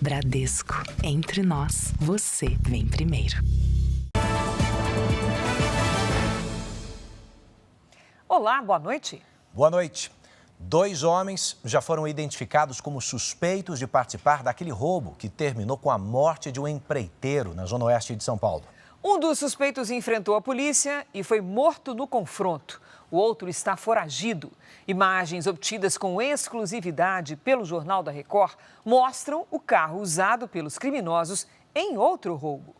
Bradesco. Entre nós, você vem primeiro. Olá, boa noite. Boa noite. 2 homens já foram identificados como suspeitos de participar daquele roubo que terminou com a morte de um empreiteiro na zona oeste de São Paulo. Um dos suspeitos enfrentou a polícia e foi morto no confronto. O outro está foragido. Imagens obtidas com exclusividade pelo Jornal da Record mostram o carro usado pelos criminosos em outro roubo.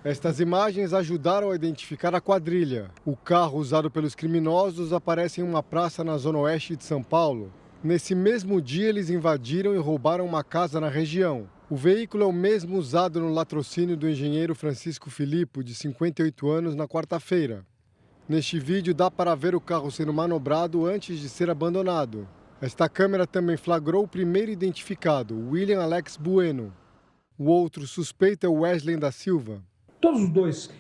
Estas imagens ajudaram a identificar a quadrilha. O carro usado pelos criminosos aparece em uma praça na zona oeste de São Paulo. Nesse mesmo dia, eles invadiram e roubaram uma casa na região. O veículo é o mesmo usado no latrocínio do engenheiro Francisco Filippo, de 58 anos, na quarta-feira. Neste vídeo, dá para ver o carro sendo manobrado antes de ser abandonado. Esta câmera também flagrou o primeiro identificado, William Alex Bueno. O outro suspeito é Wesley da Silva. Todos os 2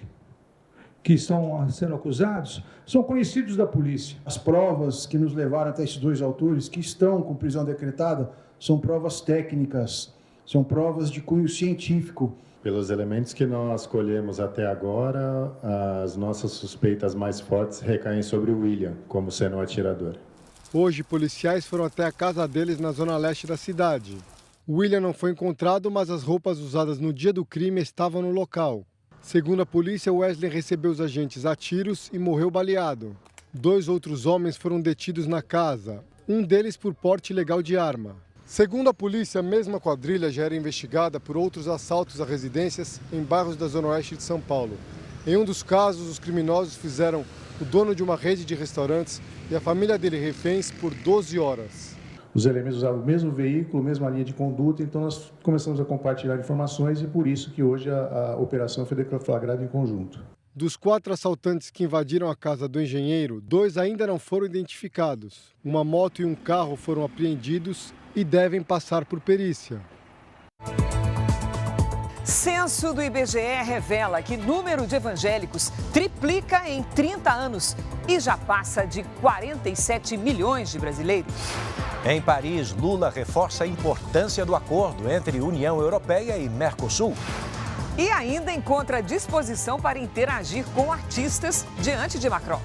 que estão sendo acusados são conhecidos da polícia. As provas que nos levaram até esses 2 autores, que estão com prisão decretada, são provas técnicas, são provas de cunho científico. Pelos elementos que nós colhemos até agora, as nossas suspeitas mais fortes recaem sobre o William, como sendo o atirador. Hoje, policiais foram até a casa deles na zona leste da cidade. O William não foi encontrado, mas as roupas usadas no dia do crime estavam no local. Segundo a polícia, Wesley recebeu os agentes a tiros e morreu baleado. 2 outros homens foram detidos na casa, um deles por porte ilegal de arma. Segundo a polícia, a mesma quadrilha já era investigada por outros assaltos a residências em bairros da zona oeste de São Paulo. Em um dos casos, os criminosos fizeram o dono de uma rede de restaurantes e a família dele reféns por 12 horas. Os elementos usavam o mesmo veículo, a mesma linha de conduta, então nós começamos a compartilhar informações e por isso que hoje a operação foi deflagrada em conjunto. Dos 4 assaltantes que invadiram a casa do engenheiro, 2 ainda não foram identificados. Uma moto e um carro foram apreendidos e devem passar por perícia. Censo do IBGE revela que o número de evangélicos triplica em 30 anos e já passa de 47 milhões de brasileiros. Em Paris, Lula reforça a importância do acordo entre União Europeia e Mercosul. E ainda encontra disposição para interagir com artistas diante de Macron.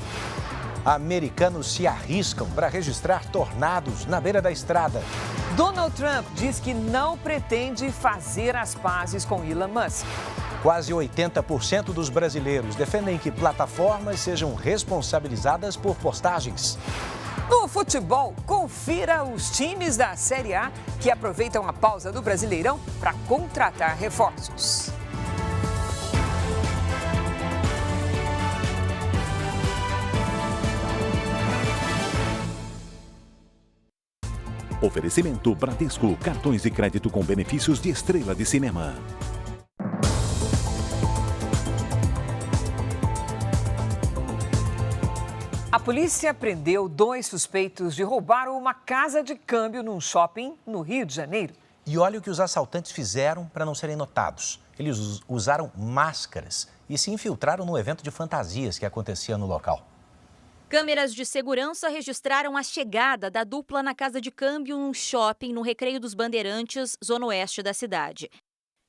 Americanos se arriscam para registrar tornados na beira da estrada. Donald Trump diz que não pretende fazer as pazes com Elon Musk. Quase 80% dos brasileiros defendem que plataformas sejam responsabilizadas por postagens. No futebol, confira os times da Série A que aproveitam a pausa do Brasileirão para contratar reforços. Oferecimento Bradesco, cartões de crédito com benefícios de estrela de cinema. A polícia prendeu 2 suspeitos de roubar uma casa de câmbio num shopping no Rio de Janeiro. E olha o que os assaltantes fizeram para não serem notados. Eles usaram máscaras e se infiltraram no evento de fantasias que acontecia no local. Câmeras de segurança registraram a chegada da dupla na casa de câmbio num shopping no Recreio dos Bandeirantes, zona oeste da cidade.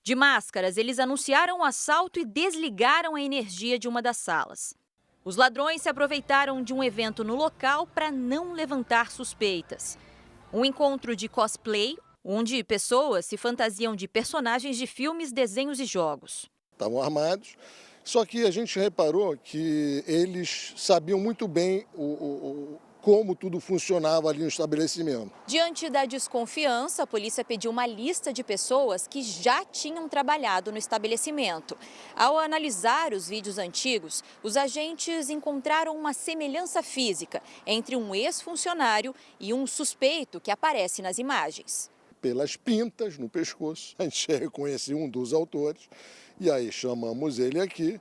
De máscaras, eles anunciaram o assalto e desligaram a energia de uma das salas. Os ladrões se aproveitaram de um evento no local para não levantar suspeitas. Um encontro de cosplay, onde pessoas se fantasiam de personagens de filmes, desenhos e jogos. Estavam armados. Só que a gente reparou que eles sabiam muito bem como tudo funcionava ali no estabelecimento. Diante da desconfiança, a polícia pediu uma lista de pessoas que já tinham trabalhado no estabelecimento. Ao analisar os vídeos antigos, os agentes encontraram uma semelhança física entre um ex-funcionário e um suspeito que aparece nas imagens. Pelas pintas no pescoço, a gente reconheceu um dos autores. E aí chamamos ele aqui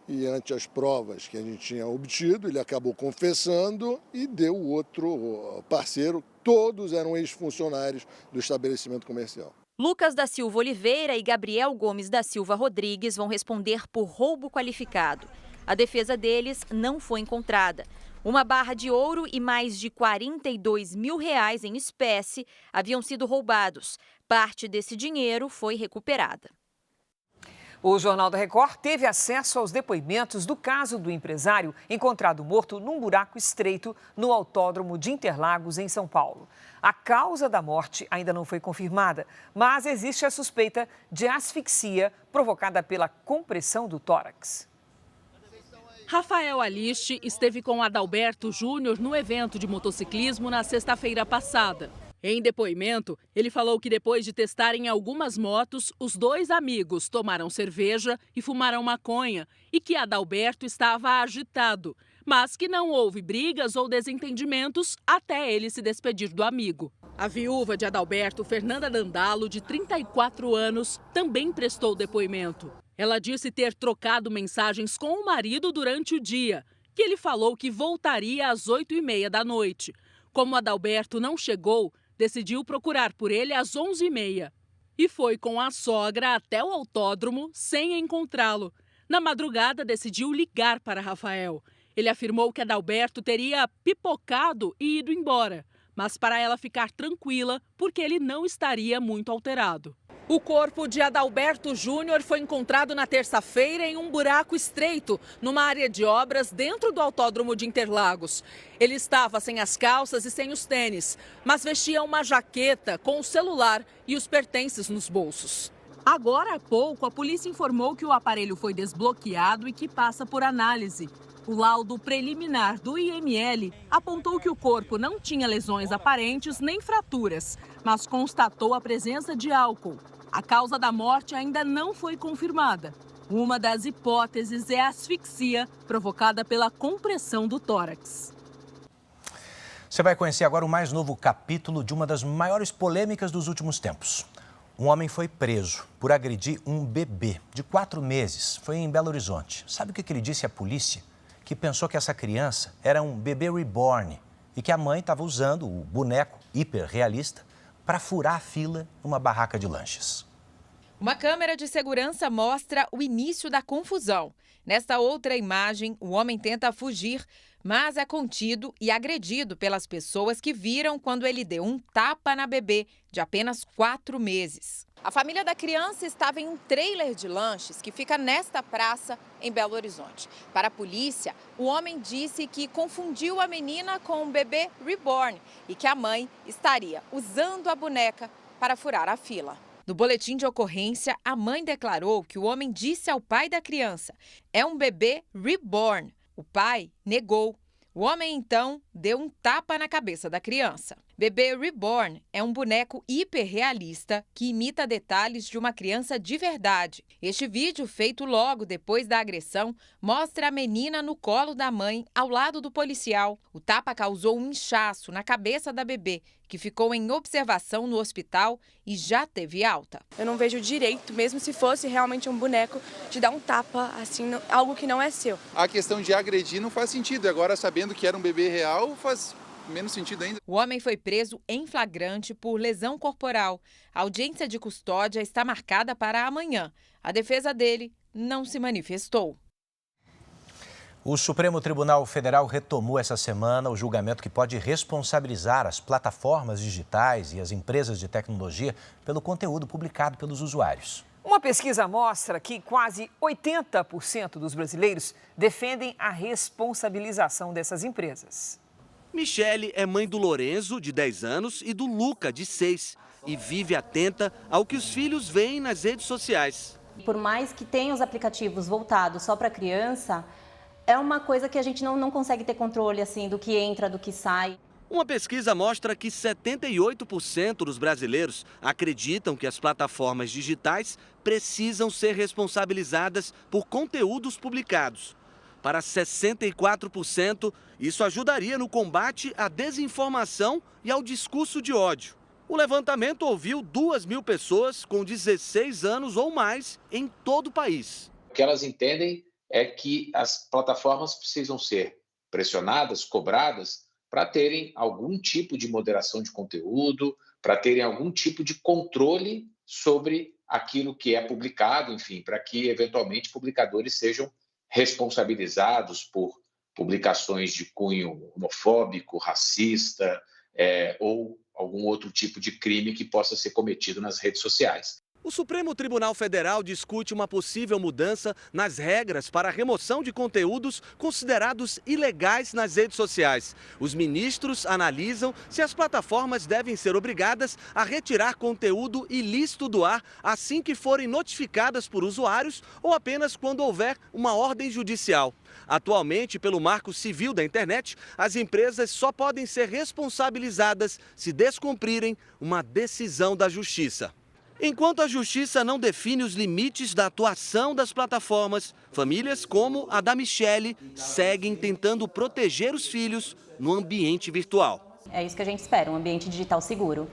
e ante as provas que a gente tinha obtido, ele acabou confessando e deu o outro parceiro. Todos eram ex-funcionários do estabelecimento comercial. Lucas da Silva Oliveira e Gabriel Gomes da Silva Rodrigues vão responder por roubo qualificado. A defesa deles não foi encontrada. Uma barra de ouro e mais de R$42 mil em espécie haviam sido roubados. Parte desse dinheiro foi recuperada. O Jornal da Record teve acesso aos depoimentos do caso do empresário encontrado morto num buraco estreito no Autódromo de Interlagos, em São Paulo. A causa da morte ainda não foi confirmada, mas existe a suspeita de asfixia provocada pela compressão do tórax. Rafael Aliste esteve com Adalberto Júnior no evento de motociclismo na sexta-feira passada. Em depoimento, ele falou que depois de testarem algumas motos, os dois amigos tomaram cerveja e fumaram maconha e que Adalberto estava agitado, mas que não houve brigas ou desentendimentos até ele se despedir do amigo. A viúva de Adalberto, Fernanda Dandalo, de 34 anos, também prestou depoimento. Ela disse ter trocado mensagens com o marido durante o dia, que ele falou que voltaria às 8h30 da noite. Como Adalberto não chegou, decidiu procurar por ele às 11h30 e foi com a sogra até o autódromo sem encontrá-lo. Na madrugada, decidiu ligar para Rafael. Ele afirmou que Adalberto teria pipocado e ido embora, mas para ela ficar tranquila, porque ele não estaria muito alterado. O corpo de Adalberto Júnior foi encontrado na terça-feira em um buraco estreito, numa área de obras dentro do Autódromo de Interlagos. Ele estava sem as calças e sem os tênis, mas vestia uma jaqueta com o celular e os pertences nos bolsos. Agora há pouco, a polícia informou que o aparelho foi desbloqueado e que passa por análise. O laudo preliminar do IML apontou que o corpo não tinha lesões aparentes nem fraturas, mas constatou a presença de álcool. A causa da morte ainda não foi confirmada. Uma das hipóteses é a asfixia provocada pela compressão do tórax. Você vai conhecer agora o mais novo capítulo de uma das maiores polêmicas dos últimos tempos. Um homem foi preso por agredir um bebê de 4 meses. Foi em Belo Horizonte. Sabe o que ele disse à polícia? Que pensou que essa criança era um bebê reborn e que a mãe estava usando o boneco hiperrealista para furar a fila numa barraca de lanches. Uma câmera de segurança mostra o início da confusão. Nesta outra imagem, o homem tenta fugir, mas é contido e agredido pelas pessoas que viram quando ele deu um tapa na bebê de apenas 4 meses. A família da criança estava em um trailer de lanches que fica nesta praça em Belo Horizonte. Para a polícia, o homem disse que confundiu a menina com um bebê reborn e que a mãe estaria usando a boneca para furar a fila. No boletim de ocorrência, a mãe declarou que o homem disse ao pai da criança: "É um bebê reborn". O pai negou. O homem, então, deu um tapa na cabeça da criança. Bebê Reborn é um boneco hiperrealista que imita detalhes de uma criança de verdade. Este vídeo, feito logo depois da agressão, mostra a menina no colo da mãe, ao lado do policial. O tapa causou um inchaço na cabeça da bebê, que ficou em observação no hospital e já teve alta. Eu não vejo direito, mesmo se fosse realmente um boneco, de dar um tapa, assim, algo que não é seu. A questão de agredir não faz sentido. Agora, sabendo que era um bebê real, faz menos sentido ainda. O homem foi preso em flagrante por lesão corporal. A audiência de custódia está marcada para amanhã. A defesa dele não se manifestou. O Supremo Tribunal Federal retomou essa semana o julgamento que pode responsabilizar as plataformas digitais e as empresas de tecnologia pelo conteúdo publicado pelos usuários. Uma pesquisa mostra que quase 80% dos brasileiros defendem a responsabilização dessas empresas. Michele é mãe do Lorenzo, de 10 anos, e do Luca, de 6, e vive atenta ao que os filhos veem nas redes sociais. Por mais que tenha os aplicativos voltados só para criança, é uma coisa que a gente não consegue ter controle assim, do que entra, do que sai. Uma pesquisa mostra que 78% dos brasileiros acreditam que as plataformas digitais precisam ser responsabilizadas por conteúdos publicados. Para 64%, isso ajudaria no combate à desinformação e ao discurso de ódio. O levantamento ouviu 2.000 pessoas com 16 anos ou mais em todo o país. O que elas entendem é que as plataformas precisam ser pressionadas, cobradas, para terem algum tipo de moderação de conteúdo, para terem algum tipo de controle sobre aquilo que é publicado, enfim, para que, eventualmente, publicadores sejam responsabilizados por publicações de cunho homofóbico, racista ou algum outro tipo de crime que possa ser cometido nas redes sociais. O Supremo Tribunal Federal discute uma possível mudança nas regras para a remoção de conteúdos considerados ilegais nas redes sociais. Os ministros analisam se as plataformas devem ser obrigadas a retirar conteúdo ilícito do ar assim que forem notificadas por usuários ou apenas quando houver uma ordem judicial. Atualmente, pelo Marco Civil da Internet, as empresas só podem ser responsabilizadas se descumprirem uma decisão da Justiça. Enquanto a Justiça não define os limites da atuação das plataformas, famílias como a da Michele seguem tentando proteger os filhos no ambiente virtual. É isso que a gente espera, um ambiente digital seguro.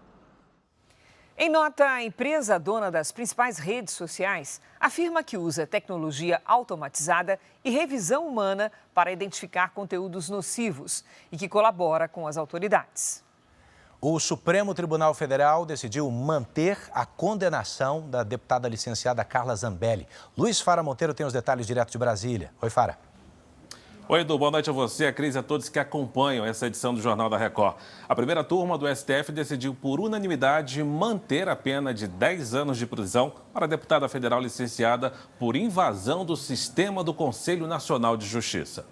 Em nota, a empresa dona das principais redes sociais afirma que usa tecnologia automatizada e revisão humana para identificar conteúdos nocivos e que colabora com as autoridades. O Supremo Tribunal Federal decidiu manter a condenação da deputada licenciada Carla Zambelli. Luiz Fara Monteiro tem os detalhes direto de Brasília. Oi, Fara. Oi, Edu. Boa noite a você, a Cris e a todos que acompanham essa edição do Jornal da Record. A primeira turma do STF decidiu por unanimidade manter a pena de 10 anos de prisão para a deputada federal licenciada por invasão do sistema do Conselho Nacional de Justiça.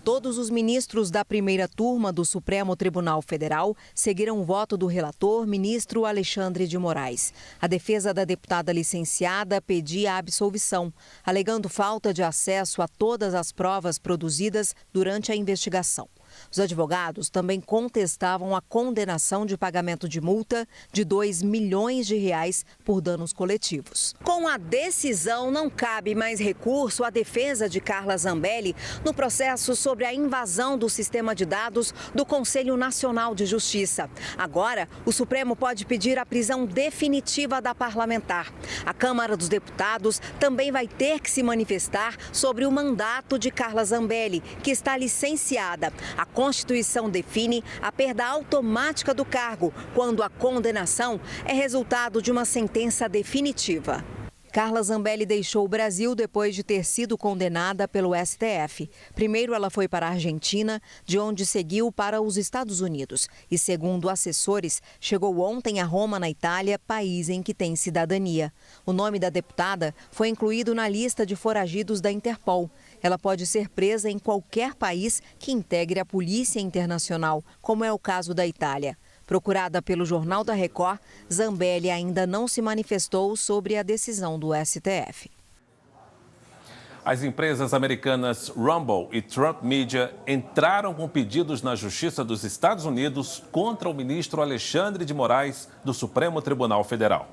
Todos os ministros da primeira turma do Supremo Tribunal Federal seguiram o voto do relator, ministro Alexandre de Moraes. A defesa da deputada licenciada pedia a absolvição, alegando falta de acesso a todas as provas produzidas durante a investigação. Os advogados também contestavam a condenação de pagamento de multa de R$2 milhões por danos coletivos. Com a decisão, não cabe mais recurso à defesa de Carla Zambelli no processo sobre a invasão do sistema de dados do Conselho Nacional de Justiça. Agora, o Supremo pode pedir a prisão definitiva da parlamentar. A Câmara dos Deputados também vai ter que se manifestar sobre o mandato de Carla Zambelli, que está licenciada. A Constituição define a perda automática do cargo quando a condenação é resultado de uma sentença definitiva. Carla Zambelli deixou o Brasil depois de ter sido condenada pelo STF. Primeiro, ela foi para a Argentina, de onde seguiu para os Estados Unidos. E, segundo assessores, chegou ontem a Roma, na Itália, país em que tem cidadania. O nome da deputada foi incluído na lista de foragidos da Interpol. Ela pode ser presa em qualquer país que integre a Polícia Internacional, como é o caso da Itália. Procurada pelo Jornal da Record, Zambelli ainda não se manifestou sobre a decisão do STF. As empresas americanas Rumble e Trump Media entraram com pedidos na Justiça dos Estados Unidos contra o ministro Alexandre de Moraes, do Supremo Tribunal Federal.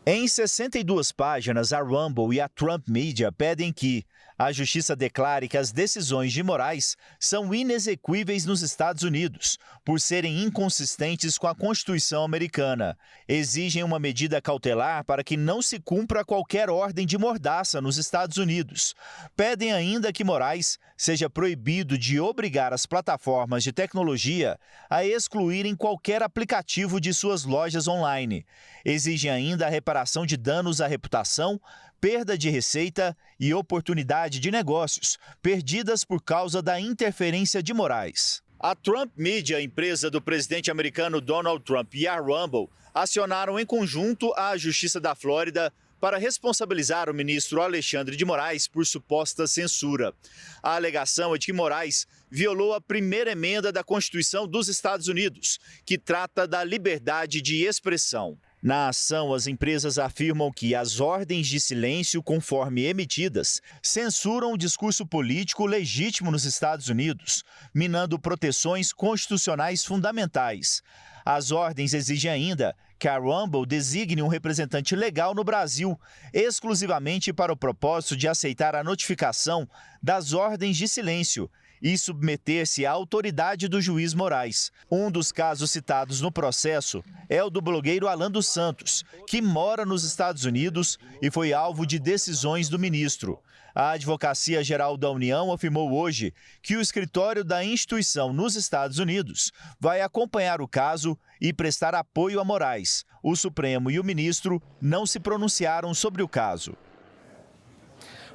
Em 62 páginas, a Rumble e a Trump Media pedem que a Justiça declare que as decisões de Moraes são inexequíveis nos Estados Unidos, por serem inconsistentes com a Constituição americana. Exigem uma medida cautelar para que não se cumpra qualquer ordem de mordaça nos Estados Unidos. Pedem ainda que Moraes seja proibido de obrigar as plataformas de tecnologia a excluírem qualquer aplicativo de suas lojas online. Exigem ainda a reparação de danos à reputação, perda de receita e oportunidade de negócios perdidas por causa da interferência de Moraes. A Trump Media, empresa do presidente americano Donald Trump, e a Rumble acionaram em conjunto a Justiça da Flórida para responsabilizar o ministro Alexandre de Moraes por suposta censura. A alegação é de que Moraes violou a primeira emenda da Constituição dos Estados Unidos, que trata da liberdade de expressão. Na ação, as empresas afirmam que as ordens de silêncio, conforme emitidas, censuram o discurso político legítimo nos Estados Unidos, minando proteções constitucionais fundamentais. As ordens exigem ainda que a Rumble designe um representante legal no Brasil, exclusivamente para o propósito de aceitar a notificação das ordens de silêncio e submeter-se à autoridade do juiz Moraes. Um dos casos citados no processo é o do blogueiro Alan dos Santos, que mora nos Estados Unidos e foi alvo de decisões do ministro. A Advocacia Geral da União afirmou hoje que o escritório da instituição nos Estados Unidos vai acompanhar o caso e prestar apoio a Moraes. O Supremo e o ministro não se pronunciaram sobre o caso.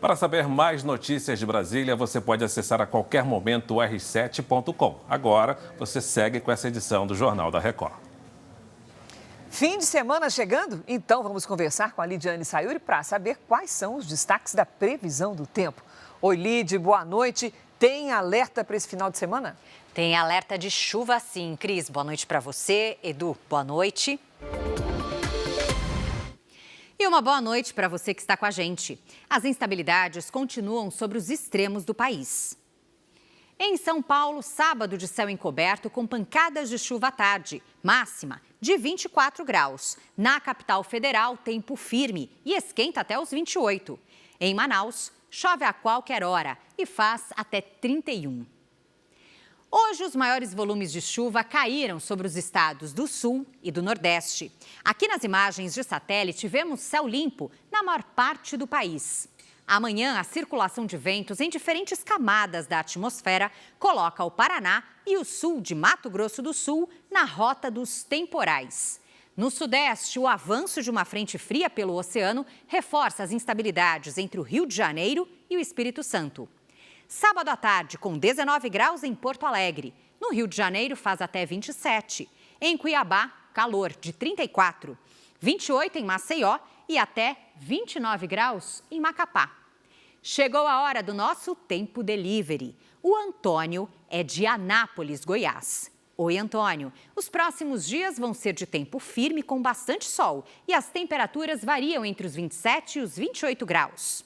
Para saber mais notícias de Brasília, você pode acessar a qualquer momento o r7.com. Agora, você segue com essa edição do Jornal da Record. Fim de semana chegando? Então vamos conversar com a Lidiane Sayuri para saber quais são os destaques da previsão do tempo. Oi, Lid, boa noite. Tem alerta para esse final de semana? Tem alerta de chuva sim. Cris, boa noite para você. Edu, boa noite. E uma boa noite para você que está com a gente. As instabilidades continuam sobre os extremos do país. Em São Paulo, sábado de céu encoberto com pancadas de chuva à tarde, máxima de 24 graus. Na capital federal, tempo firme e esquenta até os 28. Em Manaus, chove a qualquer hora e faz até 31. Hoje, os maiores volumes de chuva caíram sobre os estados do Sul e do Nordeste. Aqui nas imagens de satélite, vemos céu limpo na maior parte do país. Amanhã, a circulação de ventos em diferentes camadas da atmosfera coloca o Paraná e o sul de Mato Grosso do Sul na rota dos temporais. No Sudeste, o avanço de uma frente fria pelo oceano reforça as instabilidades entre o Rio de Janeiro e o Espírito Santo. Sábado à tarde, com 19 graus em Porto Alegre. No Rio de Janeiro, faz até 27. Em Cuiabá, calor de 34. 28 em Maceió e até 29 graus em Macapá. Chegou a hora do nosso Tempo Delivery. O Antônio é de Anápolis, Goiás. Oi, Antônio. Os próximos dias vão ser de tempo firme com bastante sol e as temperaturas variam entre os 27 e os 28 graus.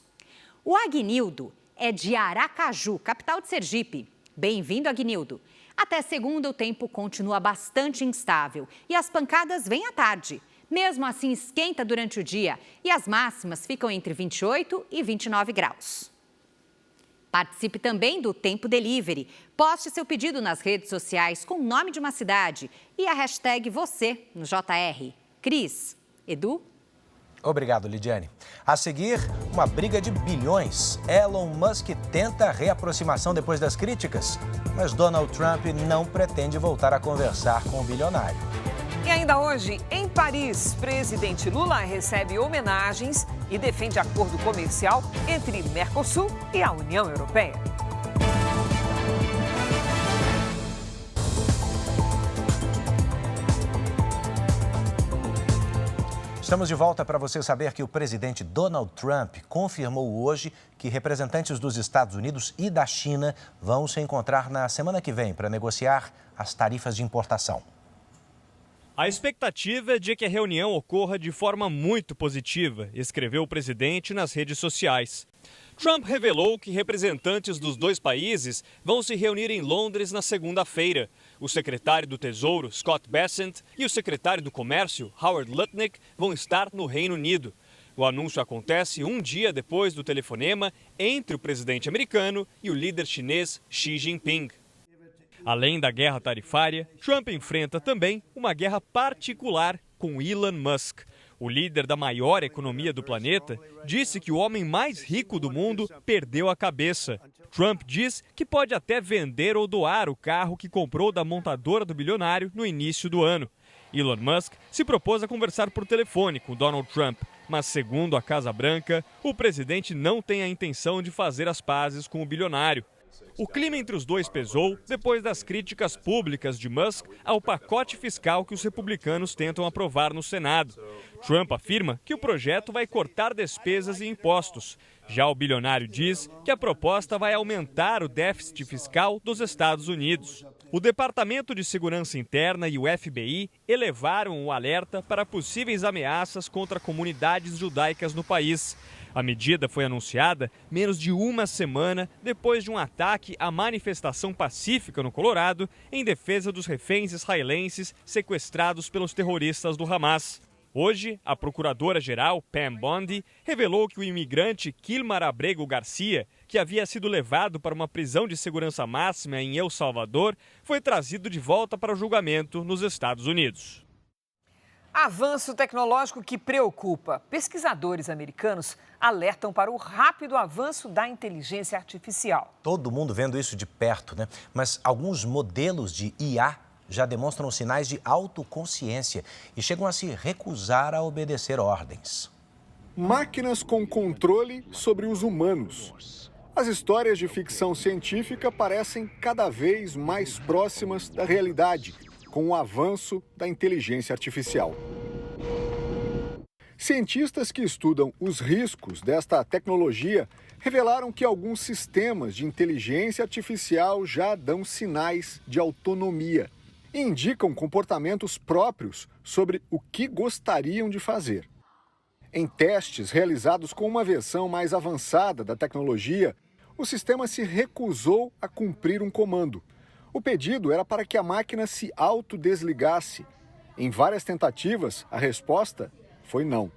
O Agnildo é de Aracaju, capital de Sergipe. Bem-vindo, Agnildo. Até segunda, o tempo continua bastante instável e as pancadas vêm à tarde. Mesmo assim, esquenta durante o dia e as máximas ficam entre 28 e 29 graus. Participe também do Tempo Delivery. Poste seu pedido nas redes sociais com o nome de uma cidade e a hashtag você no JR. Cris, Edu? Obrigado, Lidiane. A seguir, uma briga de bilhões. Elon Musk tenta reaproximação depois das críticas, mas Donald Trump não pretende voltar a conversar com o bilionário. E ainda hoje, em Paris, presidente Lula recebe homenagens e defende acordo comercial entre Mercosul e a União Europeia. Estamos de volta para você saber que o presidente Donald Trump confirmou hoje que representantes dos Estados Unidos e da China vão se encontrar na semana que vem para negociar as tarifas de importação. A expectativa é de que a reunião ocorra de forma muito positiva, escreveu o presidente nas redes sociais. Trump revelou que representantes dos dois países vão se reunir em Londres na segunda-feira. O secretário do Tesouro, Scott Bessent, e o secretário do Comércio, Howard Lutnick, vão estar no Reino Unido. O anúncio acontece um dia depois do telefonema entre o presidente americano e o líder chinês Xi Jinping. Além da guerra tarifária, Trump enfrenta também uma guerra particular com Elon Musk. O líder da maior economia do planeta disse que o homem mais rico do mundo perdeu a cabeça. Trump diz que pode até vender ou doar o carro que comprou da montadora do bilionário no início do ano. Elon Musk se propôs a conversar por telefone com Donald Trump, mas segundo a Casa Branca, o presidente não tem a intenção de fazer as pazes com o bilionário. O clima entre os dois pesou depois das críticas públicas de Musk ao pacote fiscal que os republicanos tentam aprovar no Senado. Trump afirma que o projeto vai cortar despesas e impostos. Já o bilionário diz que a proposta vai aumentar o déficit fiscal dos Estados Unidos. O Departamento de Segurança Interna e o FBI elevaram o alerta para possíveis ameaças contra comunidades judaicas no país. A medida foi anunciada menos de uma semana depois de um ataque à manifestação pacífica no Colorado em defesa dos reféns israelenses sequestrados pelos terroristas do Hamas. Hoje, a procuradora-geral, Pam Bondi, revelou que o imigrante Kilmar Abrego Garcia, que havia sido levado para uma prisão de segurança máxima em El Salvador, foi trazido de volta para o julgamento nos Estados Unidos. Avanço tecnológico que preocupa. Pesquisadores americanos alertam para o rápido avanço da inteligência artificial. Todo mundo vendo isso de perto, né? Mas alguns modelos de IA já demonstram sinais de autoconsciência e chegam a se recusar a obedecer ordens. máquinas com controle sobre os humanos. As histórias de ficção científica parecem cada vez mais próximas da realidade, com o avanço da inteligência artificial. Cientistas que estudam os riscos desta tecnologia revelaram que alguns sistemas de inteligência artificial já dão sinais de autonomia e indicam comportamentos próprios sobre o que gostariam de fazer. Em testes realizados com uma versão mais avançada da tecnologia, o sistema se recusou a cumprir um comando. O pedido era para que a máquina se autodesligasse. Em várias tentativas, a resposta foi não.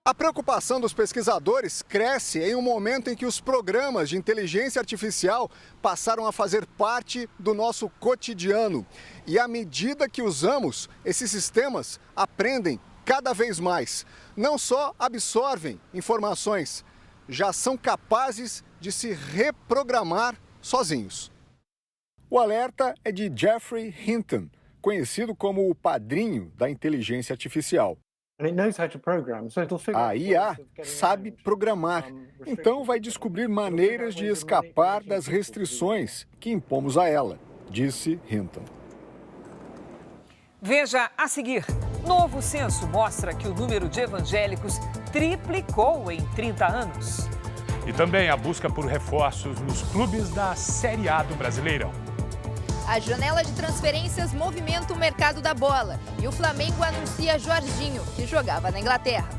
A preocupação dos pesquisadores cresce em um momento em que os programas de inteligência artificial passaram a fazer parte do nosso cotidiano. E à medida que usamos, esses sistemas aprendem cada vez mais. Não só absorvem informações, já são capazes de se reprogramar sozinhos. O alerta é de Geoffrey Hinton, conhecido como o padrinho da inteligência artificial. A IA sabe programar, então vai descobrir maneiras de escapar das restrições que impomos a ela, disse Hinton. Veja a seguir. Novo censo mostra que o número de evangélicos triplicou em 30 anos. E também a busca por reforços nos clubes da Série A do Brasileirão. A janela de transferências movimenta o mercado da bola. E o Flamengo anuncia Jorginho, que jogava na Inglaterra.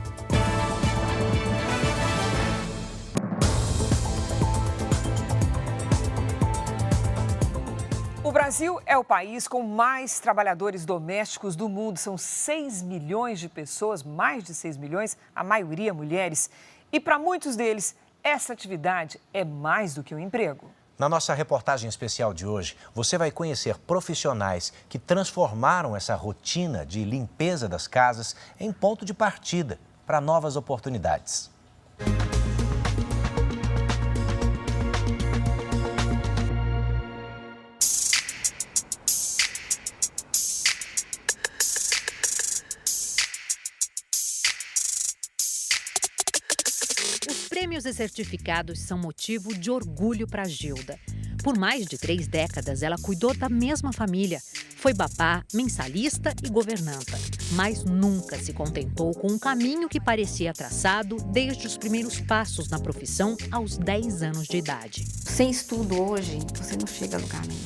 O Brasil é o país com mais trabalhadores domésticos do mundo. São 6 milhões de pessoas, mais de 6 milhões, a maioria mulheres. E para muitos deles, essa atividade é mais do que um emprego. Na nossa reportagem especial de hoje, você vai conhecer profissionais que transformaram essa rotina de limpeza das casas em ponto de partida para novas oportunidades. Prêmios e certificados são motivo de orgulho para Gilda. Por mais de 3 décadas, ela cuidou da mesma família. Foi babá, mensalista e governanta. Mas nunca se contentou com um caminho que parecia traçado desde os primeiros passos na profissão aos 10 anos de idade. Sem estudo hoje, você não chega a lugar nenhum.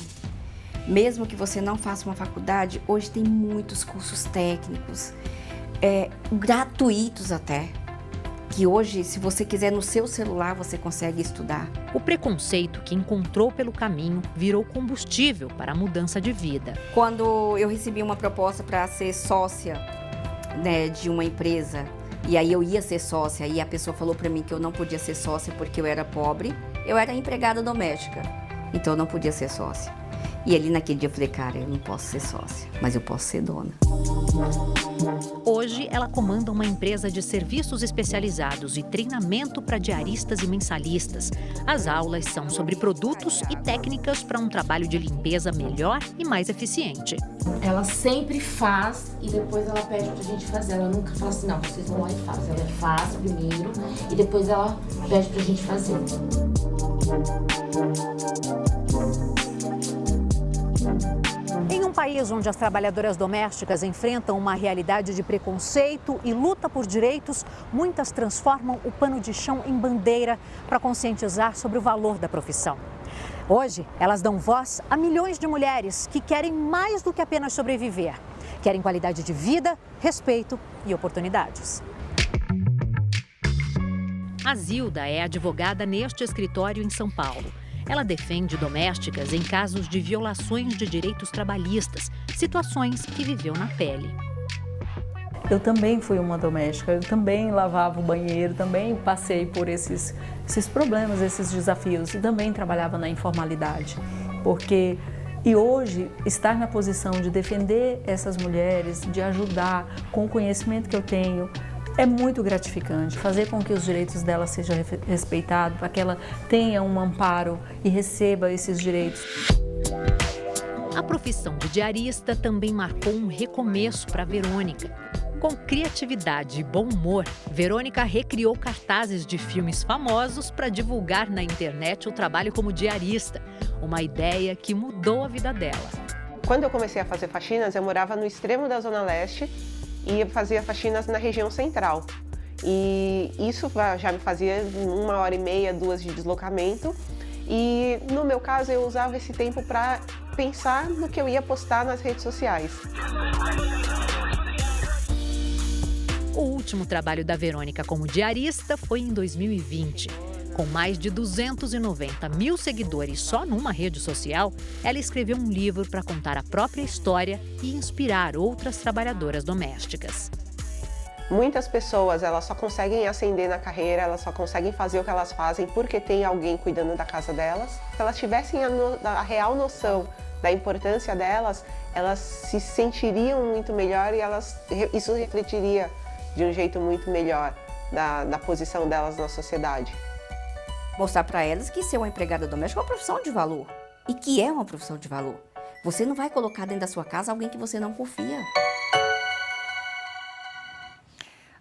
Mesmo que você não faça uma faculdade, hoje tem muitos cursos técnicos, gratuitos até. Que hoje, se você quiser no seu celular, você consegue estudar. O preconceito que encontrou pelo caminho virou combustível para a mudança de vida. Quando eu recebi uma proposta para ser sócia, né, de uma empresa, e aí eu ia ser sócia, e a pessoa falou para mim que eu não podia ser sócia porque eu era pobre, eu era empregada doméstica, então eu não podia ser sócia. E ali naquele dia eu falei, cara, eu não posso ser sócia, mas eu posso ser dona. Hoje, ela comanda uma empresa de serviços especializados e treinamento para diaristas e mensalistas. As aulas são sobre produtos e técnicas para um trabalho de limpeza melhor e mais eficiente. Ela sempre faz e depois ela pede pra gente fazer. Ela nunca fala assim, não, vocês vão lá e fazem. Ela faz primeiro e depois ela pede pra gente fazer. Em um país onde as trabalhadoras domésticas enfrentam uma realidade de preconceito e luta por direitos, muitas transformam o pano de chão em bandeira para conscientizar sobre o valor da profissão. Hoje, elas dão voz a milhões de mulheres que querem mais do que apenas sobreviver. Querem qualidade de vida, respeito e oportunidades. A Zilda é advogada neste escritório em São Paulo. Ela defende domésticas em casos de violações de direitos trabalhistas, situações que viveu na pele. Eu também fui uma doméstica, eu também lavava o banheiro, também passei por esses problemas, esses desafios e também trabalhava na informalidade. E hoje, estar na posição de defender essas mulheres, de ajudar com o conhecimento que eu tenho, é muito gratificante, fazer com que os direitos dela sejam respeitados, para que ela tenha um amparo e receba esses direitos. A profissão de diarista também marcou um recomeço para Verônica. Com criatividade e bom humor, Verônica recriou cartazes de filmes famosos para divulgar na internet o trabalho como diarista, uma ideia que mudou a vida dela. Quando eu comecei a fazer faxinas, eu morava no extremo da Zona Leste e fazia faxinas na região central. E isso já me fazia 1h30, 2 de deslocamento. E no meu caso, eu usava esse tempo para pensar no que eu ia postar nas redes sociais. O último trabalho da Verônica como diarista foi em 2020. Com mais de 290 mil seguidores só numa rede social, ela escreveu um livro para contar a própria história e inspirar outras trabalhadoras domésticas. Muitas pessoas elas só conseguem ascender na carreira, elas só conseguem fazer o que elas fazem porque tem alguém cuidando da casa delas. Se elas tivessem a real noção da importância delas, elas se sentiriam muito melhor e isso refletiria de um jeito muito melhor da posição delas na sociedade. Mostrar para elas que ser uma empregada doméstica é uma profissão de valor. E que é uma profissão de valor. Você não vai colocar dentro da sua casa alguém que você não confia.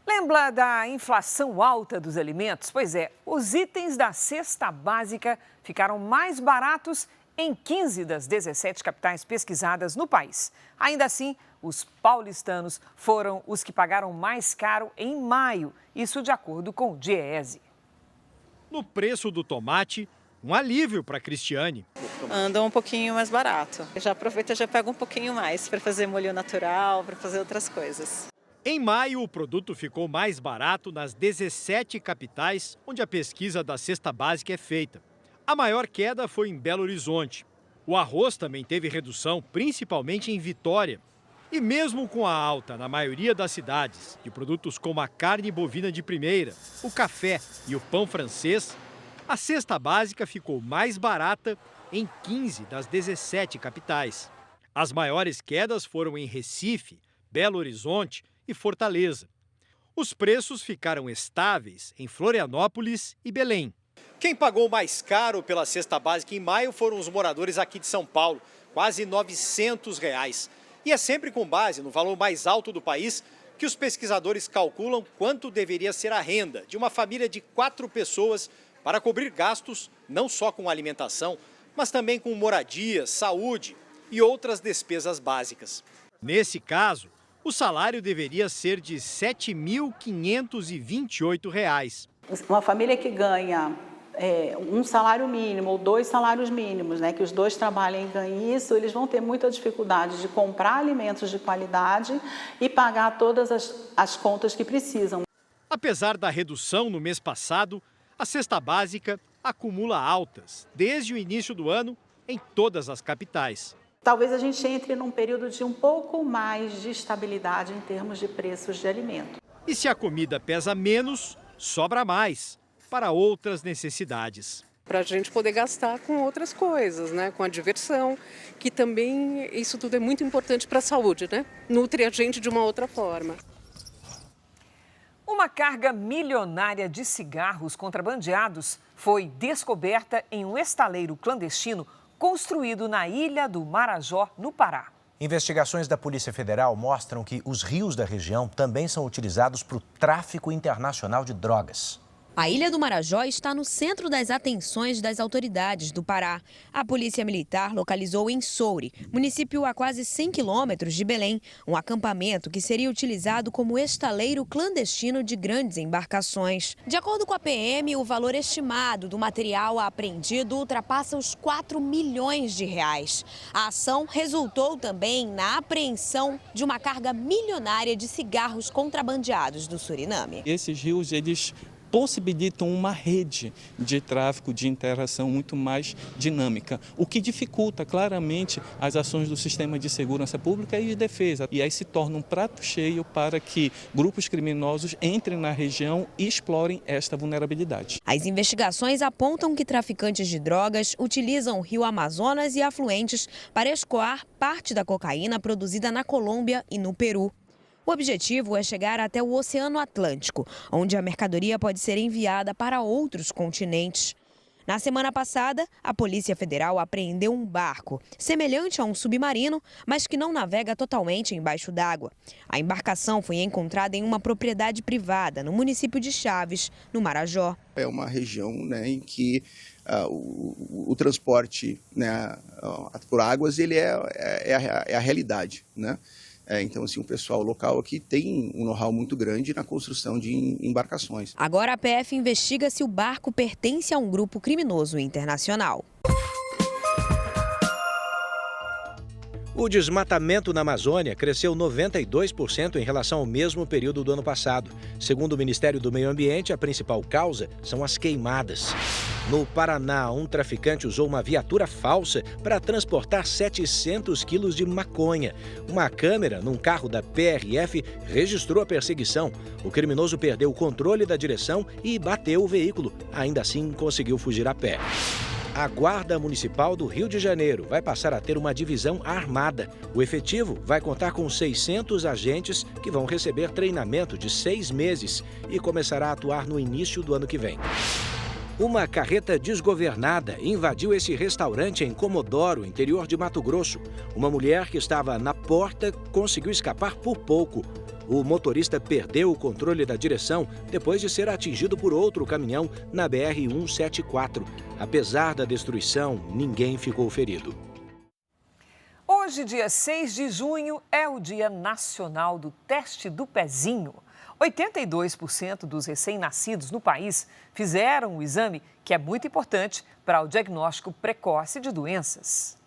Lembra da inflação alta dos alimentos? Pois é, os itens da cesta básica ficaram mais baratos em 15 das 17 capitais pesquisadas no país. Ainda assim, os paulistanos foram os que pagaram mais caro em maio, isso de acordo com o Diese. No preço do tomate, um alívio para a Cristiane. Anda um pouquinho mais barato. Já aproveita e já pega um pouquinho mais para fazer molho natural, para fazer outras coisas. Em maio, o produto ficou mais barato nas 17 capitais onde a pesquisa da cesta básica é feita. A maior queda foi em Belo Horizonte. O arroz também teve redução, principalmente em Vitória. E mesmo com a alta na maioria das cidades de produtos como a carne bovina de primeira, o café e o pão francês, a cesta básica ficou mais barata em 15 das 17 capitais. As maiores quedas foram em Recife, Belo Horizonte e Fortaleza. Os preços ficaram estáveis em Florianópolis e Belém. Quem pagou mais caro pela cesta básica em maio foram os moradores aqui de São Paulo, quase R$ 900. E é sempre com base no valor mais alto do país que os pesquisadores calculam quanto deveria ser a renda de uma família de 4 pessoas para cobrir gastos não só com alimentação, mas também com moradia, saúde e outras despesas básicas. Nesse caso, o salário deveria ser de R$ 7.528. Uma família que ganha um salário mínimo ou 2 salários mínimos, que os dois trabalhem e ganhem isso, eles vão ter muita dificuldade de comprar alimentos de qualidade e pagar todas as contas que precisam. Apesar da redução no mês passado, a cesta básica acumula altas desde o início do ano em todas as capitais. Talvez a gente entre num período de um pouco mais de estabilidade em termos de preços de alimento. E se a comida pesa menos, sobra mais para outras necessidades. Para a gente poder gastar com outras coisas, com a diversão, que também isso tudo é muito importante para a saúde, nutre a gente de uma outra forma. Uma carga milionária de cigarros contrabandeados foi descoberta em um estaleiro clandestino construído na Ilha do Marajó, no Pará. Investigações da Polícia Federal mostram que os rios da região também são utilizados para o tráfico internacional de drogas. A Ilha do Marajó está no centro das atenções das autoridades do Pará. A Polícia Militar localizou em Soure, município a quase 100 quilômetros de Belém, um acampamento que seria utilizado como estaleiro clandestino de grandes embarcações. De acordo com a PM, o valor estimado do material apreendido ultrapassa os 4 milhões de reais. A ação resultou também na apreensão de uma carga milionária de cigarros contrabandeados do Suriname. Esses rios, eles possibilitam uma rede de tráfico, de interação muito mais dinâmica, o que dificulta claramente as ações do sistema de segurança pública e de defesa. E aí se torna um prato cheio para que grupos criminosos entrem na região e explorem esta vulnerabilidade. As investigações apontam que traficantes de drogas utilizam o rio Amazonas e afluentes para escoar parte da cocaína produzida na Colômbia e no Peru. O objetivo é chegar até o Oceano Atlântico, onde a mercadoria pode ser enviada para outros continentes. Na semana passada, a Polícia Federal apreendeu um barco, semelhante a um submarino, mas que não navega totalmente embaixo d'água. A embarcação foi encontrada em uma propriedade privada, no município de Chaves, no Marajó. É uma região, né, em que o transporte, né, por águas ele é a realidade, né? Então, assim, o pessoal local aqui tem um know-how muito grande na construção de embarcações. Agora a PF investiga se o barco pertence a um grupo criminoso internacional. O desmatamento na Amazônia cresceu 92% em relação ao mesmo período do ano passado. Segundo o Ministério do Meio Ambiente, a principal causa são as queimadas. No Paraná, um traficante usou uma viatura falsa para transportar 700 quilos de maconha. Uma câmera num carro da PRF registrou a perseguição. O criminoso perdeu o controle da direção e bateu o veículo. Ainda assim, conseguiu fugir a pé. A Guarda Municipal do Rio de Janeiro vai passar a ter uma divisão armada. O efetivo vai contar com 600 agentes que vão receber treinamento de 6 meses e começará a atuar no início do ano que vem. Uma carreta desgovernada invadiu esse restaurante em Comodoro, interior de Mato Grosso. Uma mulher que estava na porta conseguiu escapar por pouco. O motorista perdeu o controle da direção depois de ser atingido por outro caminhão na BR-174. Apesar da destruição, ninguém ficou ferido. Hoje, dia 6 de junho, é o Dia Nacional do Teste do Pezinho. 82% dos recém-nascidos no país fizeram o exame, que é muito importante para o diagnóstico precoce de doenças.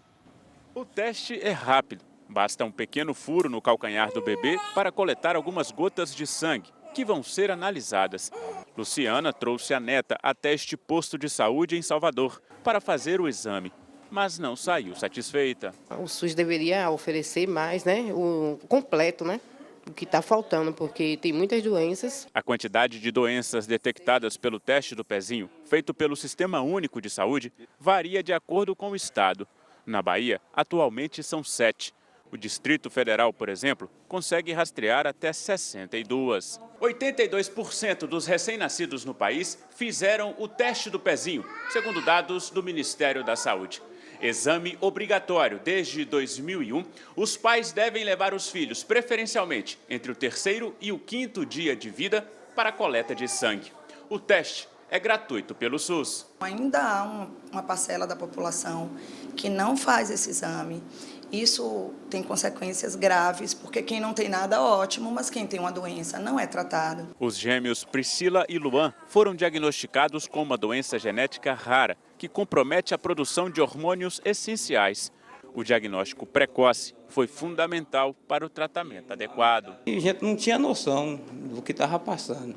O teste é rápido. Basta um pequeno furo no calcanhar do bebê para coletar algumas gotas de sangue, que vão ser analisadas. Luciana trouxe a neta até este posto de saúde em Salvador para fazer o exame, mas não saiu satisfeita. O SUS deveria oferecer mais, né, o completo, né, o que está faltando, porque tem muitas doenças. A quantidade de doenças detectadas pelo teste do pezinho, feito pelo Sistema Único de Saúde, varia de acordo com o estado. Na Bahia, atualmente são 7. O Distrito Federal, por exemplo, consegue rastrear até 62. 82% dos recém-nascidos no país fizeram o teste do pezinho, segundo dados do Ministério da Saúde. Exame obrigatório desde 2001, os pais devem levar os filhos, preferencialmente, entre o 3º e o 5º dia de vida, para a coleta de sangue. O teste é gratuito pelo SUS. Ainda há uma parcela da população que não faz esse exame. Isso tem consequências graves, porque quem não tem nada, ótimo, mas quem tem uma doença não é tratado. Os gêmeos Priscila e Luan foram diagnosticados com uma doença genética rara, que compromete a produção de hormônios essenciais. O diagnóstico precoce foi fundamental para o tratamento adequado. A gente não tinha noção do que estava passando,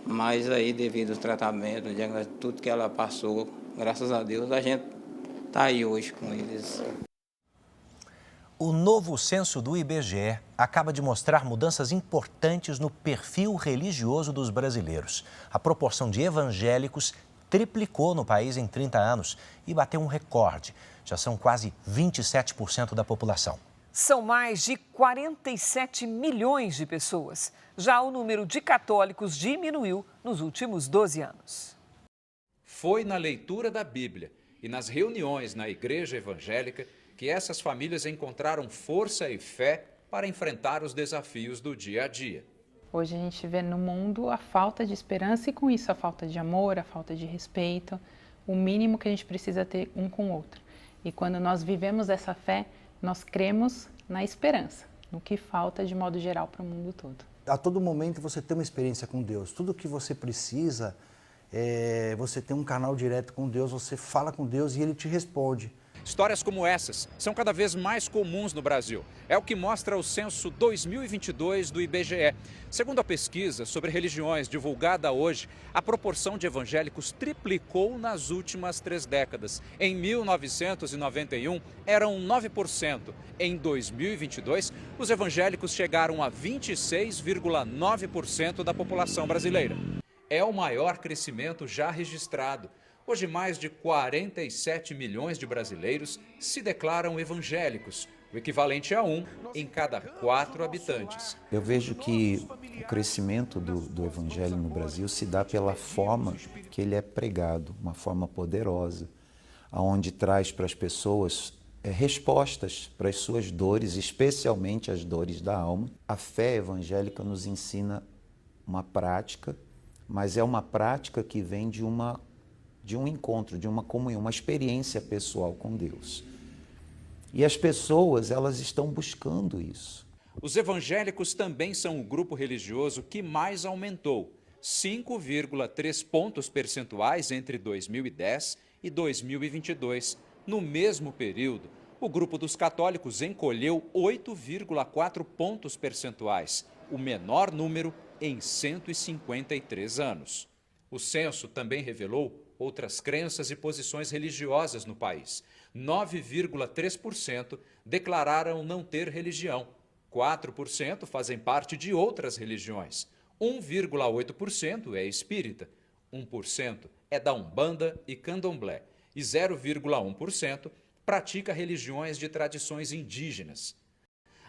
mas aí, devido ao tratamento, tudo que ela passou, graças a Deus, a gente está aí hoje com eles. O novo censo do IBGE acaba de mostrar mudanças importantes no perfil religioso dos brasileiros. A proporção de evangélicos triplicou no país em 30 anos e bateu um recorde. Já são quase 27% da população. São mais de 47 milhões de pessoas. Já o número de católicos diminuiu nos últimos 12 anos. Foi na leitura da Bíblia e nas reuniões na igreja evangélica que essas famílias encontraram força e fé para enfrentar os desafios do dia a dia. Hoje a gente vê no mundo a falta de esperança e com isso a falta de amor, a falta de respeito, o mínimo que a gente precisa ter um com o outro. E quando nós vivemos essa fé, nós cremos na esperança, no que falta de modo geral para o mundo todo. A todo momento você tem uma experiência com Deus. Tudo que você precisa, você tem um canal direto com Deus, você fala com Deus e Ele te responde. Histórias como essas são cada vez mais comuns no Brasil. É o que mostra o censo 2022 do IBGE. Segundo a pesquisa sobre religiões divulgada hoje, a proporção de evangélicos triplicou nas últimas 3 décadas. Em 1991, eram 9%. Em 2022, os evangélicos chegaram a 26,9% da população brasileira. É o maior crescimento já registrado. Hoje, mais de 47 milhões de brasileiros se declaram evangélicos, o equivalente a 1 em cada 4 habitantes. Eu vejo que o crescimento do evangelho no Brasil se dá pela forma que ele é pregado, uma forma poderosa, onde traz para as pessoas respostas para as suas dores, especialmente as dores da alma. A fé evangélica nos ensina uma prática, mas é uma prática que vem de um encontro, de uma comunhão, uma experiência pessoal com Deus. E as pessoas, elas estão buscando isso. Os evangélicos também são o grupo religioso que mais aumentou, 5,3 pontos percentuais entre 2010 e 2022. No mesmo período, o grupo dos católicos encolheu 8,4 pontos percentuais, o menor número em 153 anos. O censo também revelou outras crenças e posições religiosas no país. 9,3% declararam não ter religião. 4% fazem parte de outras religiões. 1,8% é espírita. 1% é da Umbanda e Candomblé. E 0,1% pratica religiões de tradições indígenas.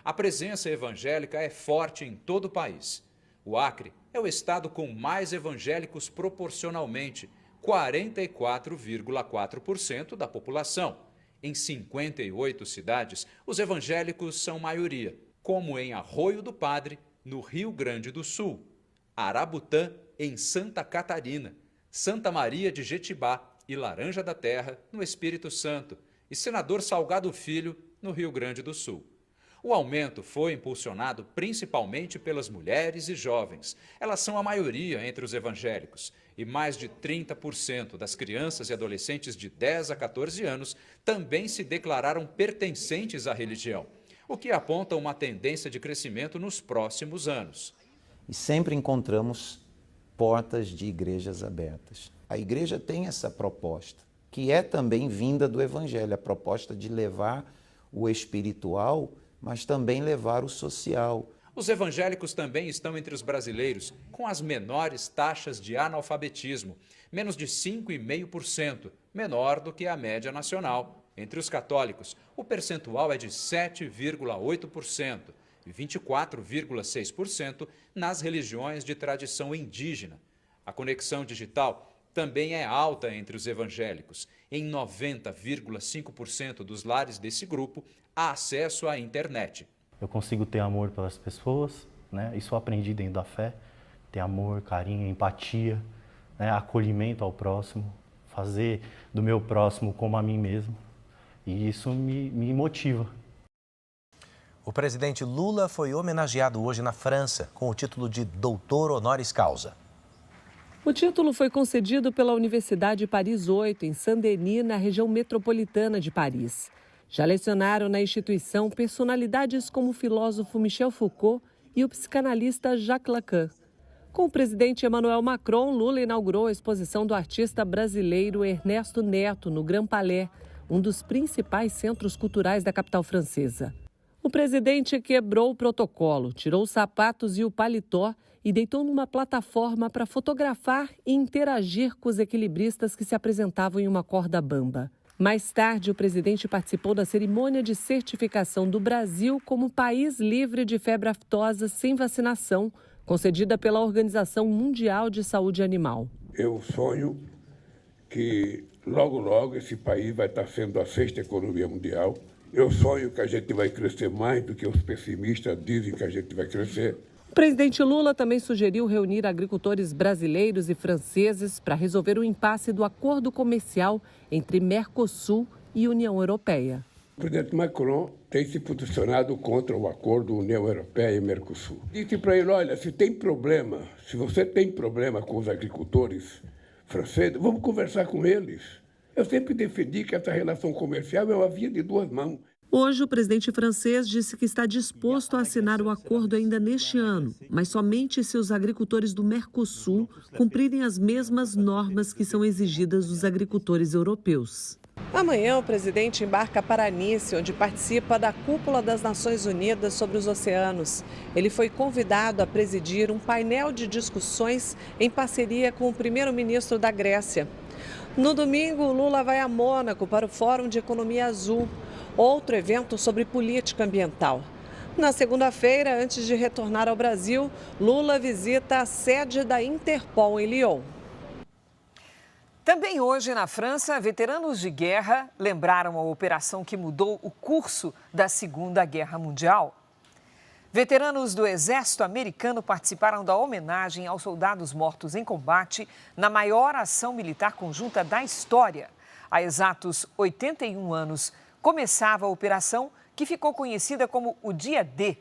A presença evangélica é forte em todo o país. O Acre é o estado com mais evangélicos proporcionalmente, 44,4% da população. Em 58 cidades, os evangélicos são maioria, como em Arroio do Padre, no Rio Grande do Sul, Arabutã, em Santa Catarina, Santa Maria de Jetibá e Laranja da Terra, no Espírito Santo, e Senador Salgado Filho, no Rio Grande do Sul. O aumento foi impulsionado principalmente pelas mulheres e jovens. Elas são a maioria entre os evangélicos e mais de 30% das crianças e adolescentes de 10 a 14 anos também se declararam pertencentes à religião, o que aponta uma tendência de crescimento nos próximos anos. E sempre encontramos portas de igrejas abertas. A igreja tem essa proposta, que é também vinda do evangelho, a proposta de levar o espiritual, mas também levar o social. Os evangélicos também estão entre os brasileiros com as menores taxas de analfabetismo, menos de 5,5%, menor do que a média nacional. Entre os católicos, o percentual é de 7,8% e 24,6% nas religiões de tradição indígena. A conexão digital também é alta entre os evangélicos. Em 90,5% dos lares desse grupo, há acesso à internet. Eu consigo ter amor pelas pessoas, né? Isso eu aprendi dentro da fé, ter amor, carinho, empatia, né? Acolhimento ao próximo, fazer do meu próximo como a mim mesmo. E isso me motiva. O presidente Lula foi homenageado hoje na França com o título de Doutor Honoris Causa. O título foi concedido pela Universidade Paris 8, em Saint-Denis, na região metropolitana de Paris. Já lecionaram na instituição personalidades como o filósofo Michel Foucault e o psicanalista Jacques Lacan. Com o presidente Emmanuel Macron, Lula inaugurou a exposição do artista brasileiro Ernesto Neto no Grand Palais, um dos principais centros culturais da capital francesa. O presidente quebrou o protocolo, tirou os sapatos e o paletó e deitou numa plataforma para fotografar e interagir com os equilibristas que se apresentavam em uma corda bamba. Mais tarde, o presidente participou da cerimônia de certificação do Brasil como país livre de febre aftosa sem vacinação, concedida pela Organização Mundial de Saúde Animal. Eu sonho que logo esse país vai estar sendo a 6ª economia mundial. Eu sonho que a gente vai crescer mais do que os pessimistas dizem que a gente vai crescer. O presidente Lula também sugeriu reunir agricultores brasileiros e franceses para resolver o impasse do acordo comercial entre Mercosul e União Europeia. O presidente Macron tem se posicionado contra o acordo União Europeia e Mercosul. Disse para ele, olha, se você tem problema com os agricultores franceses, vamos conversar com eles. Eu sempre defendi que essa relação comercial é uma via de duas mãos. Hoje, o presidente francês disse que está disposto a assinar o acordo ainda neste ano, mas somente se os agricultores do Mercosul cumprirem as mesmas normas que são exigidas dos agricultores europeus. Amanhã, o presidente embarca para Nice, onde participa da Cúpula das Nações Unidas sobre os Oceanos. Ele foi convidado a presidir um painel de discussões em parceria com o primeiro-ministro da Grécia. No domingo, Lula vai a Mônaco para o Fórum de Economia Azul. outro evento sobre política ambiental. Na segunda-feira, antes de retornar ao Brasil, Lula visita a sede da Interpol em Lyon. Também hoje, na França, veteranos de guerra lembraram a operação que mudou o curso da Segunda Guerra Mundial. Veteranos do Exército Americano participaram da homenagem aos soldados mortos em combate na maior ação militar conjunta da história. Há exatos 81 anos, começava a operação que ficou conhecida como o Dia D.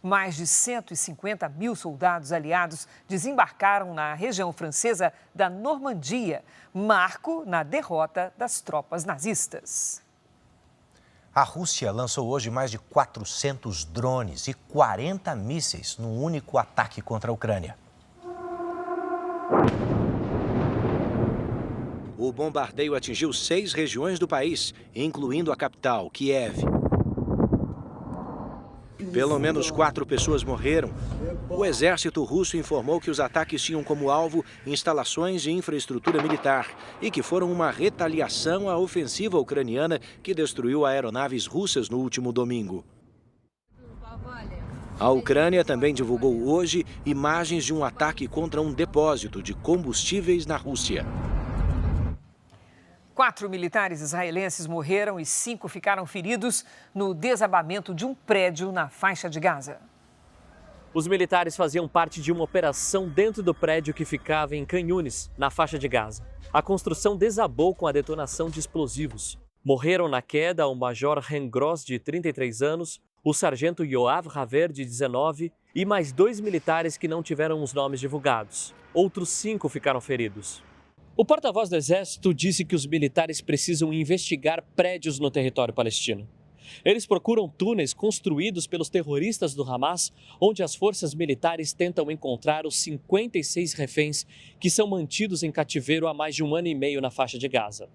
Mais de 150 mil soldados aliados desembarcaram na região francesa da Normandia, marco na derrota das tropas nazistas. A Rússia lançou hoje mais de 400 drones e 40 mísseis num único ataque contra a Ucrânia. O bombardeio atingiu 6 regiões do país, incluindo a capital, Kiev. Pelo menos 4 pessoas morreram. O exército russo informou que os ataques tinham como alvo instalações de infraestrutura militar e que foram uma retaliação à ofensiva ucraniana que destruiu aeronaves russas no último domingo. A Ucrânia também divulgou hoje imagens de um ataque contra um depósito de combustíveis na Rússia. 4 militares israelenses morreram e 5 ficaram feridos no desabamento de um prédio na faixa de Gaza. Os militares faziam parte de uma operação dentro do prédio que ficava em Khan Yunis, na faixa de Gaza. A construção desabou com a detonação de explosivos. Morreram na queda o major Ren Gross, de 33 anos, o sargento Yoav Haver, de 19, e mais 2 militares que não tiveram os nomes divulgados. Outros 5 ficaram feridos. O porta-voz do Exército disse que os militares precisam investigar prédios no território palestino. Eles procuram túneis construídos pelos terroristas do Hamas, onde as forças militares tentam encontrar os 56 reféns que são mantidos em cativeiro há mais de 1 ano e meio na faixa de Gaza.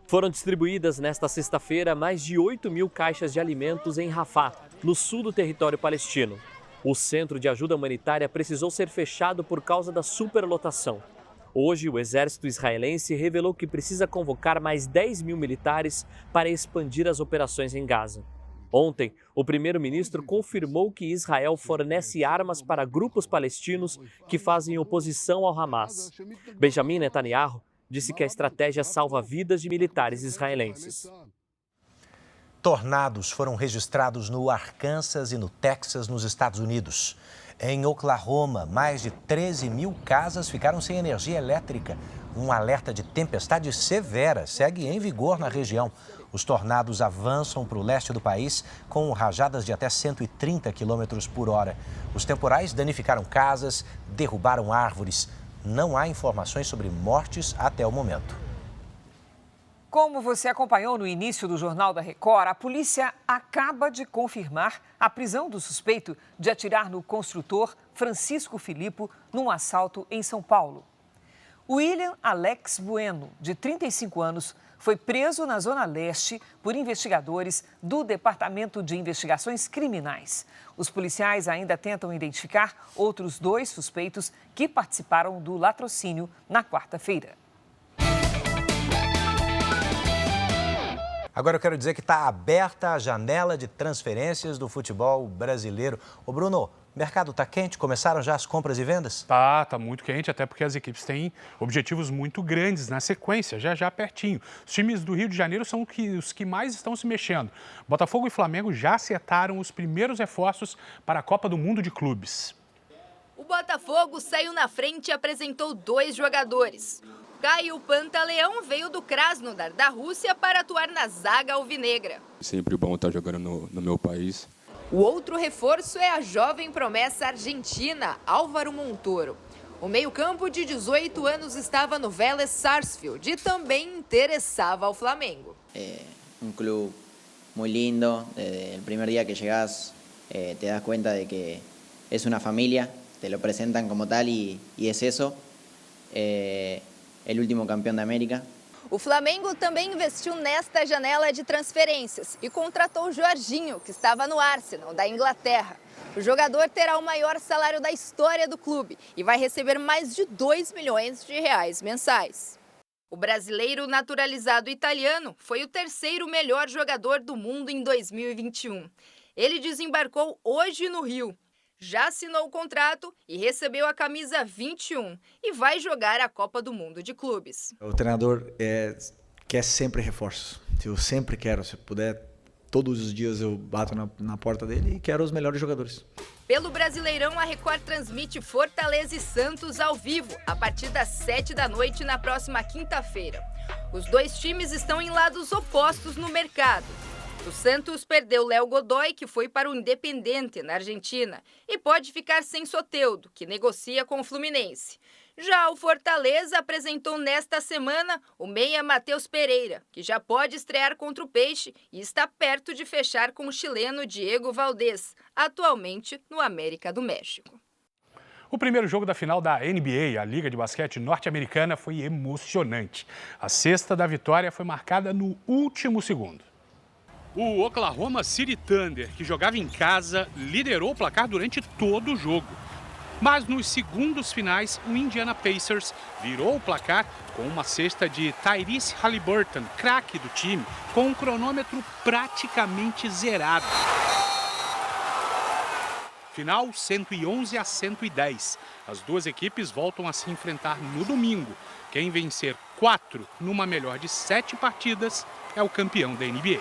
Foram distribuídas nesta sexta-feira mais de 8.000 caixas de alimentos em Rafah, no sul do território palestino. O centro de ajuda humanitária precisou ser fechado por causa da superlotação. Hoje, o exército israelense revelou que precisa convocar mais 10.000 militares para expandir as operações em Gaza. Ontem, o primeiro-ministro confirmou que Israel fornece armas para grupos palestinos que fazem oposição ao Hamas. Benjamin Netanyahu disse que a estratégia salva vidas de militares israelenses. Tornados foram registrados no Arkansas e no Texas, nos Estados Unidos. Em Oklahoma, mais de 13.000 casas ficaram sem energia elétrica. Um alerta de tempestade severa segue em vigor na região. Os tornados avançam para o leste do país com rajadas de até 130 km por hora. Os temporais danificaram casas, derrubaram árvores. Não há informações sobre mortes até o momento. Como você acompanhou no início do Jornal da Record, a polícia acaba de confirmar a prisão do suspeito de atirar no construtor Francisco Filipo num assalto em São Paulo. William Alex Bueno, de 35 anos, foi preso na Zona Leste por investigadores do Departamento de Investigações Criminais. Os policiais ainda tentam identificar outros 2 suspeitos que participaram do latrocínio na quarta-feira. Agora eu quero dizer que está aberta a janela de transferências do futebol brasileiro. Ô Bruno, o mercado está quente? Começaram já as compras e vendas? Tá muito quente, até porque as equipes têm objetivos muito grandes na sequência, já pertinho. Os times do Rio de Janeiro são os que mais estão se mexendo. Botafogo e Flamengo já acertaram os primeiros reforços para a Copa do Mundo de Clubes. O Botafogo saiu na frente e apresentou 2 jogadores. Caio Pantaleão veio do Krasnodar, da Rússia, para atuar na zaga alvinegra. Sempre bom estar jogando no meu país. O outro reforço é a jovem promessa argentina, Álvaro Montoro. O meio-campo de 18 anos estava no Vélez Sarsfield e também interessava ao Flamengo. Clube muito lindo. Desde o primeiro dia que chegas, te das conta de que é uma família. Te lo apresentam como tal e é isso. O último campeão da América. O Flamengo também investiu nesta janela de transferências e contratou Jorginho, que estava no Arsenal, da Inglaterra. O jogador terá o maior salário da história do clube e vai receber mais de 2 milhões de reais mensais. O brasileiro naturalizado italiano foi o terceiro melhor jogador do mundo em 2021. Ele desembarcou hoje no Rio. Já assinou o contrato e recebeu a camisa 21 e vai jogar a Copa do Mundo de Clubes. O treinador quer sempre reforços. Eu sempre quero, se puder, todos os dias eu bato na porta dele e quero os melhores jogadores. Pelo Brasileirão, a Record transmite Fortaleza e Santos ao vivo, a partir das 7 da noite na próxima quinta-feira. Os dois times estão em lados opostos no mercado. O Santos perdeu Léo Godoy, que foi para o Independiente, na Argentina, e pode ficar sem Soteldo, que negocia com o Fluminense. Já o Fortaleza apresentou nesta semana o meia Matheus Pereira, que já pode estrear contra o Peixe e está perto de fechar com o chileno Diego Valdés, atualmente no América do México. O primeiro jogo da final da NBA, a Liga de Basquete Norte-Americana, foi emocionante. A cesta da vitória foi marcada no último segundo. O Oklahoma City Thunder, que jogava em casa, liderou o placar durante todo o jogo. Mas nos segundos finais, o Indiana Pacers virou o placar com uma cesta de Tyrese Haliburton, craque do time, com um cronômetro praticamente zerado. Final 111-110. As duas equipes voltam a se enfrentar no domingo. Quem vencer 4 numa melhor de 7 partidas é o campeão da NBA.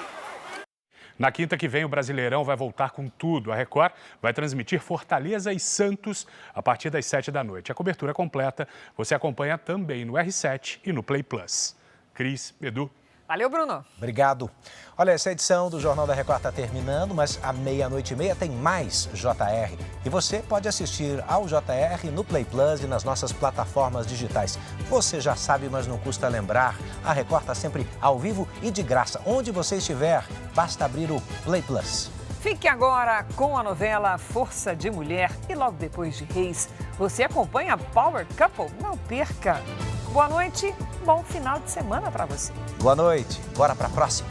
Na quinta que vem, o Brasileirão vai voltar com tudo. A Record vai transmitir Fortaleza e Santos a partir das 7 da noite. A cobertura completa você acompanha também no R7 e no Play Plus. Cris, Edu. Valeu, Bruno. Obrigado. Olha, essa edição do Jornal da Record está terminando, mas à 00:30 tem mais JR. E você pode assistir ao JR no Play Plus e nas nossas plataformas digitais. Você já sabe, mas não custa lembrar, a Record está sempre ao vivo e de graça. Onde você estiver, basta abrir o Play Plus. Fique agora com a novela Força de Mulher e logo depois de Reis, você acompanha a Power Couple. Não perca. Boa noite, bom final de semana para você. Boa noite, bora para a próxima.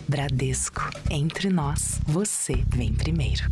Bradesco, entre nós, você vem primeiro.